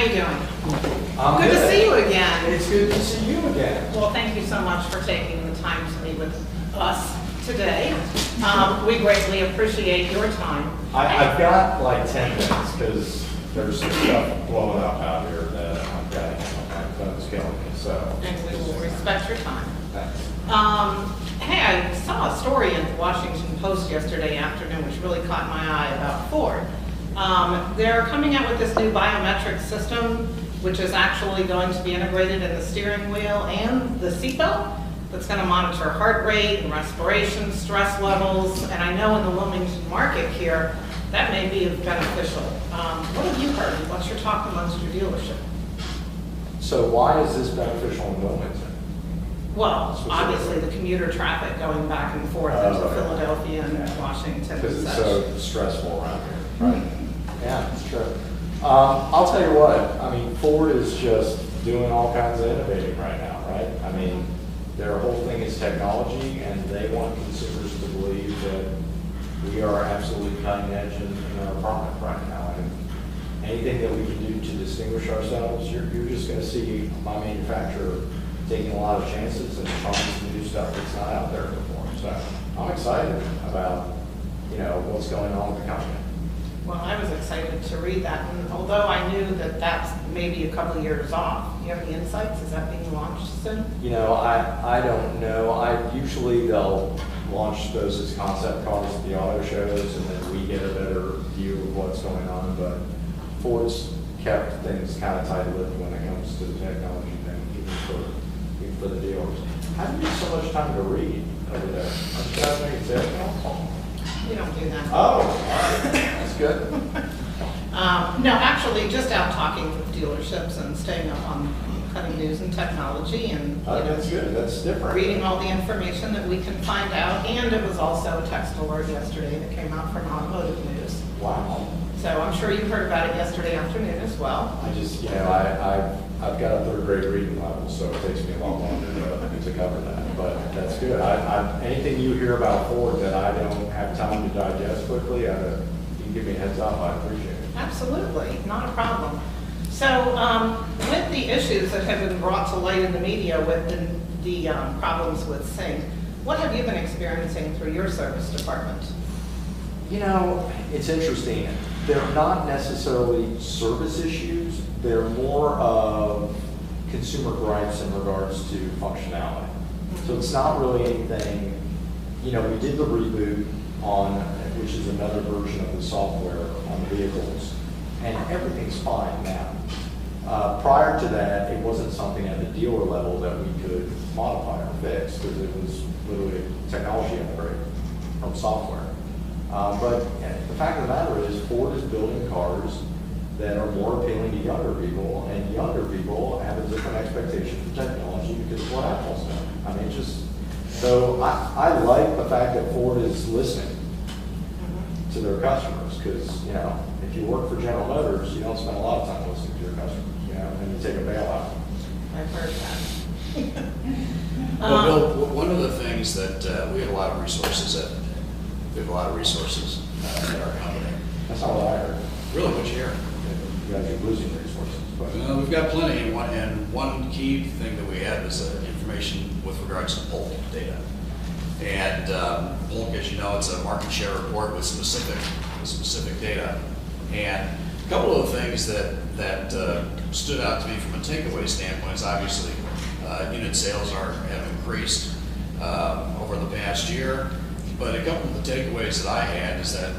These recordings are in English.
you doing? I'm Good to see you again. It's good to see you again. Well, thank you so much for taking the time to meet with us today. We greatly appreciate your time. I've got like 10 minutes because there's some stuff blowing up out here that I've got to handle. My phone's killing me, so. And we will respect your time. Thanks. Hey, I saw a story in the Washington Post yesterday afternoon which really caught my eye about Ford. They're coming out with this new biometric system which is actually going to be integrated in the steering wheel and the seatbelt that's going to monitor heart rate and respiration, stress levels, and I know in the Wilmington market here that may be beneficial. What have you heard? What's your talk amongst your dealership? So why is this beneficial in Wilmington? Well, obviously the commuter traffic going back and forth into Philadelphia and Washington. Because it's so stressful around here, right? Yeah, it's true. I'll tell you what, I mean, Ford is just doing all kinds of innovating right now, right? I mean, their whole thing is technology, and they want consumers to believe that we are absolutely cutting edge in our product right now. And anything that we can do to distinguish ourselves, you're just going to see my manufacturer taking a lot of chances and trying some new stuff that's not out there before. So I'm excited about, what's going on with the company. Well, I was excited to read that, and although I knew that that's maybe a couple of years off, do you have any insights? Is that being launched soon? I don't know. Usually they'll launch those as concept cars at the auto shows, and then we get a better view of what's going on. But Ford's kept things kind of tight-lipped when it comes to the technology thing, even for the dealers. How do you get so much time to read over there? Aren't you guys making sales calls? We don't do that. Oh, all right. That's good. No, actually, just out talking with dealerships and staying up on cutting news and technology and That's good. That's different. reading all the information that we can find out. And it was also a text alert yesterday that came out from Automotive News. Wow. So I'm sure you heard about it yesterday afternoon as well. I just, I've got a third grade reading level, so it takes me a lot longer to cover that, but that's good. Anything you hear about Ford that I don't have time to digest quickly, you can give me a heads up, I appreciate it. Absolutely, not a problem. So with the issues that have been brought to light in the media with the problems with Sync, what have you been experiencing through your service department? It's interesting. They're not necessarily service issues. They're more of consumer gripes in regards to functionality. So it's not really anything, we did the reboot which is another version of the software on the vehicles, and everything's fine now. Prior to that, it wasn't something at the dealer level that we could modify or fix because it was literally a technology upgrade from software. But the fact of the matter is Ford is building cars that are more appealing to younger people, and younger people have a different expectation for technology because of what Apple's done. So I like the fact that Ford is listening to their customers because, if you work for General Motors, you don't spend a lot of time listening to your customers, and you take a bailout. I've heard that. Well, Bill, one of the things that we have a lot of resources at our company. That's not what I heard. Really, what you hear? You guys are losing resources. But We've got plenty, and one key thing that we have is information with regards to polk data. And polk, as you know, it's a market share report with specific data. And a couple of the things that stood out to me from a takeaway standpoint is obviously unit sales have increased over the past year. But a couple of the takeaways that I had is that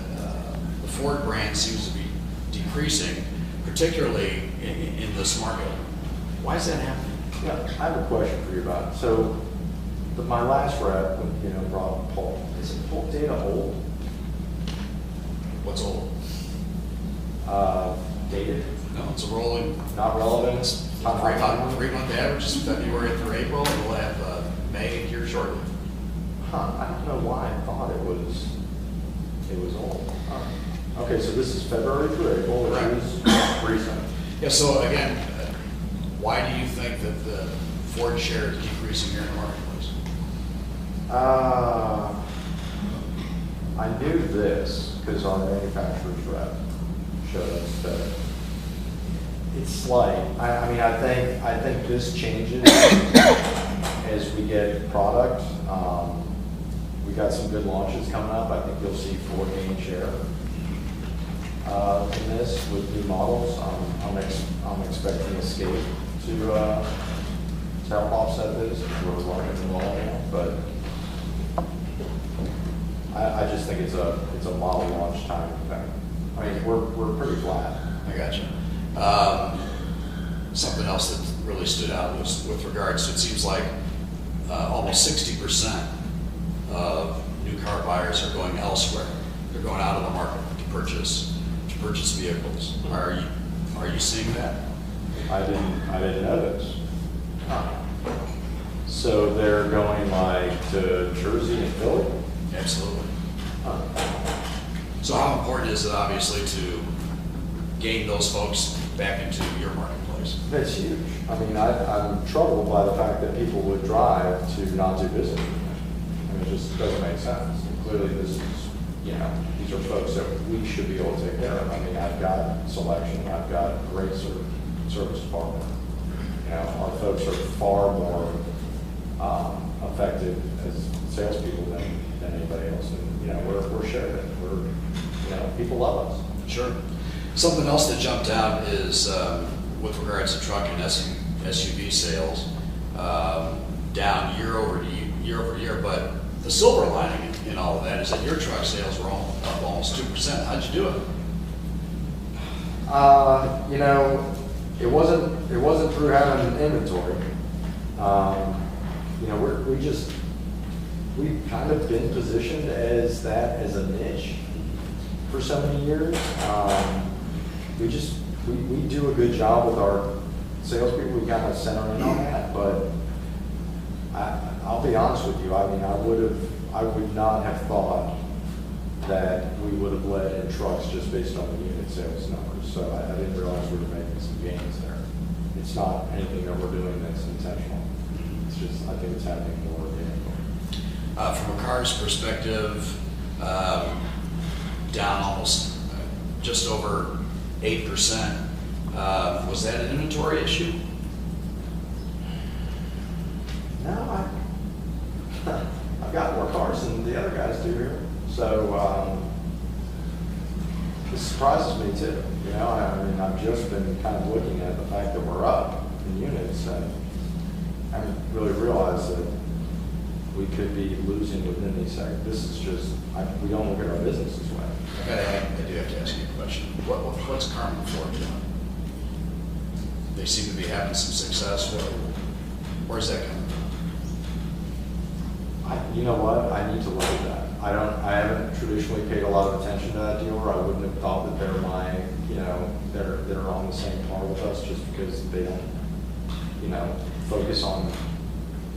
the Ford brand seems to be decreasing, particularly in this market. Why is that happening? yeah, I have a question for you about it. So my last rep, brought up polk. Is it polk data old? What's old? Dated? No, it's a rolling. Not relevant? It's three-month average is February through April, and we'll have May here shortly. I don't know why I thought it was old. Okay, so this is February through April, which is recent. Yeah, so again, why do you think that the Ford share is decreasing here in the marketplace? I knew this because our manufacturer's rep showed us that It's slight. I mean, I think this changes as we get product. We got some good launches coming up. I think you'll see Ford gain share in this with new models. I'm expecting Escape to help offset this. We're running them all now, but I just think it's a model launch time thing. I mean, we're pretty flat. I got you. Something else that really stood out was with regards to, it seems like almost 60% of new car buyers are going elsewhere. They're going out of the market to purchase vehicles. Are you seeing that? I didn't know this. So they're going like to Jersey and Philly? Absolutely. So how important is it, obviously, to gain those folks back into your marketplace? It's huge. I mean, I'm troubled by the fact that people would drive to not do business with me. I mean, it just doesn't make sense. And clearly, this is, these are folks that we should be able to take care of. I mean, I've got selection. I've got a great service department. Our folks are far more effective as salespeople than anybody else. And, we're sharing it. People love us. Sure. Something else that jumped out is with regards to truck and SUV sales, down year over year, but the silver lining in all of that is that your truck sales were up almost 2%. How'd you do it? It wasn't through having an inventory. We've kind of been positioned as a niche for so many years. We do a good job with our salespeople. We kind of center in on that, but I'll be honest with you. I mean, I would not have thought that we would have led in trucks just based on the unit sales numbers. So I didn't realize we were making some gains there. It's not anything that we're doing that's intentional. It's just, I think it's happening more organically. From a car's perspective, down almost just over 8%. Was that an inventory issue? No, I've got more cars than the other guys do here. So it surprises me too. I mean, I've just been kind of looking at the fact that we're up in units, and I haven't really realized that we could be losing within these sectors. This is just, we don't look at our business this way. I do have to ask you a question. What's Carmen Ford doing? They seem to be having some success. Where's that coming from? You know what? I need to look at that. I haven't traditionally paid a lot of attention to that dealer. I wouldn't have thought that they're they're on the same par with us just because they don't, focus on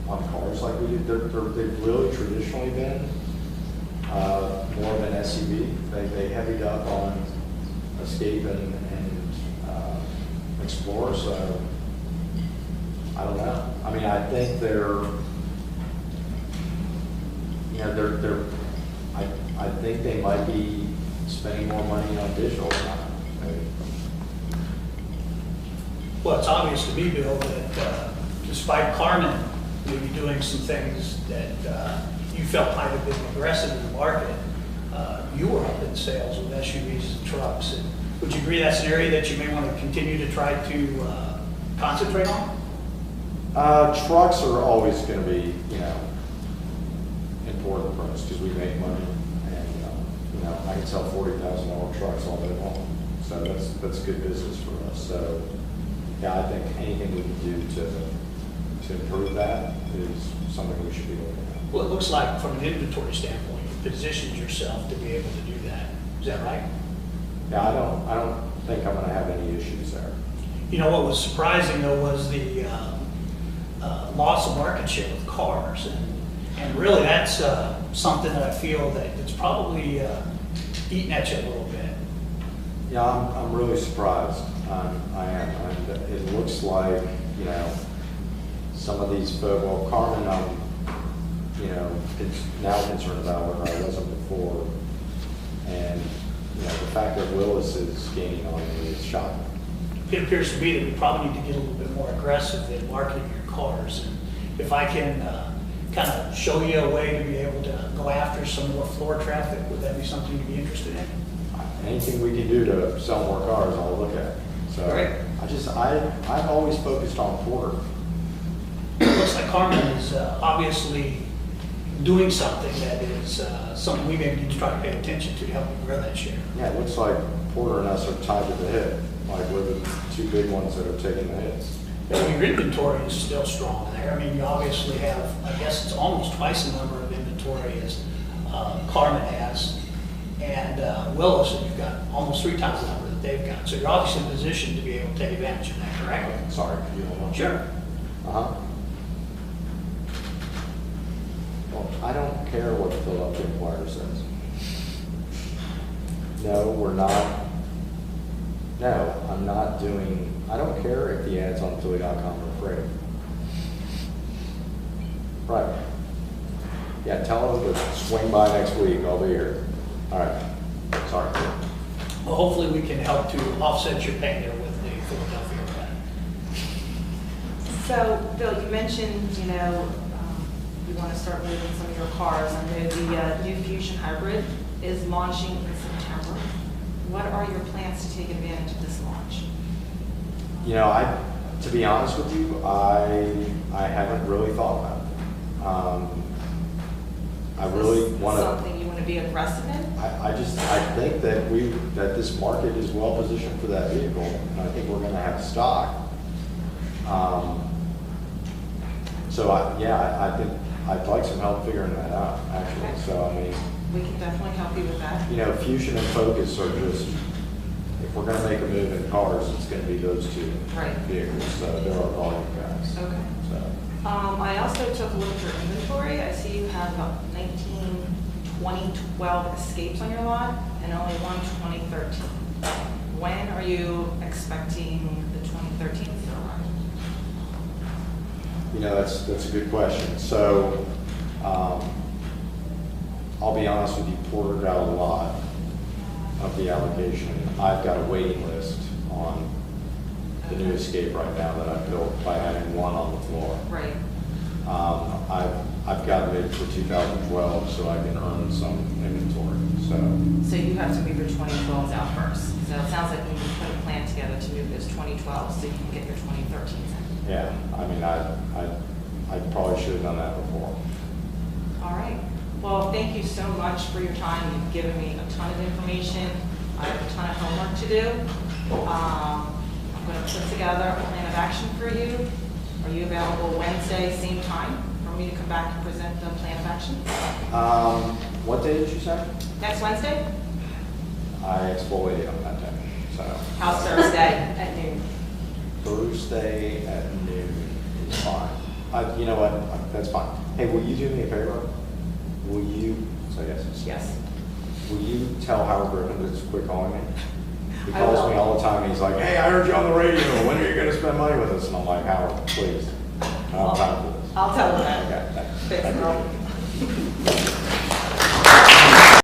cars like we do. They've really traditionally been more of an SUV. They heavied up on Escape and Explorer, so I don't know. I mean, I think I think they might be spending more money on digital now. Well, it's obvious to me, Bill, that despite Carmen maybe doing some things that you felt might have been aggressive in the market, you were up in sales with SUVs and trucks. And would you agree that's an area that you may want to continue to try to concentrate on? Trucks are always going to be, important for us because we make money, and I can sell $40,000 trucks all day long, so that's good business for us. So yeah, I think anything we can do to improve that is something we should be looking at. Well, it looks like from an inventory standpoint, you positioned yourself to be able to do that. Is that right? Yeah, I don't think I'm going to have any issues there. What was surprising though was the loss of market share with cars, and really that's something that I feel that it's probably eating at you a little bit. Yeah, I'm really surprised. I am. It looks like, some of these folks, well, Carmen, I'm, now concerned about where I wasn't before. And, the fact that Willis is gaining on me is shocking. it appears to me that we probably need to get a little bit more aggressive in marketing your cars. And if I can kind of show you a way to be able to go after some more floor traffic, would that be something you'd be interested in? Anything we can do to sell more cars, I'll look at. So Great. I've always focused on Porter. It looks like Carmen is obviously doing something that is something we maybe need to try to pay attention to help grow that share. Yeah, it looks like Porter and us are tied to the hip, like we're the two big ones that are taking the hits. So your inventory is still strong there. I mean, you obviously have, I guess it's almost twice the number of inventory as Carmen has. And Willis, and you've got almost 3 times the number that they've got. So you're obviously positioned to be able to take advantage of that, correct? Sorry, could you hold on? Sure. Uh-huh. Well, I don't care what the Philadelphia Inquirer says. No, we're not. No, I'm not doing, I don't care if the ads on Philly.com are free. Right. Yeah, tell them to swing by next week, I'll be here. All right, sorry. Well, hopefully we can help to offset your pain there with the Philadelphia ad. So, Bill, you mentioned, you want to start moving some of your cars. I know the new Fusion Hybrid is launching in September. What are your plans to take advantage of this launch? To be honest with you, I haven't really thought about it. I really want to. Something you want to be aggressive in? I think that this market is well positioned for that vehicle, and I think we're going to have stock. I think I'd like some help figuring that out, actually. Okay. So, I mean, We can definitely help you with that. Fusion and Focus are just, if we're going to make a move in cars, it's going to be those two Right. vehicles. So they're our volume guys. Okay. So, I also took a look at your inventory. I see you have about 19 2012 Escapes on your lot and only one 2013. When are you expecting the 2013 to arrive? that's a good question. So, I'll be honest with you, Porter got a lot of the allocation. I've got a waiting list on the new Escape right now that I've built by having one on the floor. Right. I've got it for 2012 so I can earn some inventory. So you have to move your 2012s out first. So it sounds like you need to put a plan together to move those 2012s so you can get your 2013s in. Yeah, I mean, I probably should have done that before. All right. Well, thank you so much for your time. You've given me a ton of information. I have a ton of homework to do. I'm going to put together a plan of action for you. Are you available Wednesday, same time, for me to come back and present the plan of action? What day did you say? Next Wednesday? I exfoliate on that day. So How's Thursday at noon? Thursday at noon is fine. You know what? That's fine. Hey, will you do me a favor? Will you? So yes. Yes. Will you tell Howard Griffin to quit calling me? He I calls will. me all the time. He's like, "Hey, I heard you on the radio. When are you going to spend money with us?" And I'm like, "Howard, please. I don't have time for this." I'll tell him that. Okay. Thanks, girl.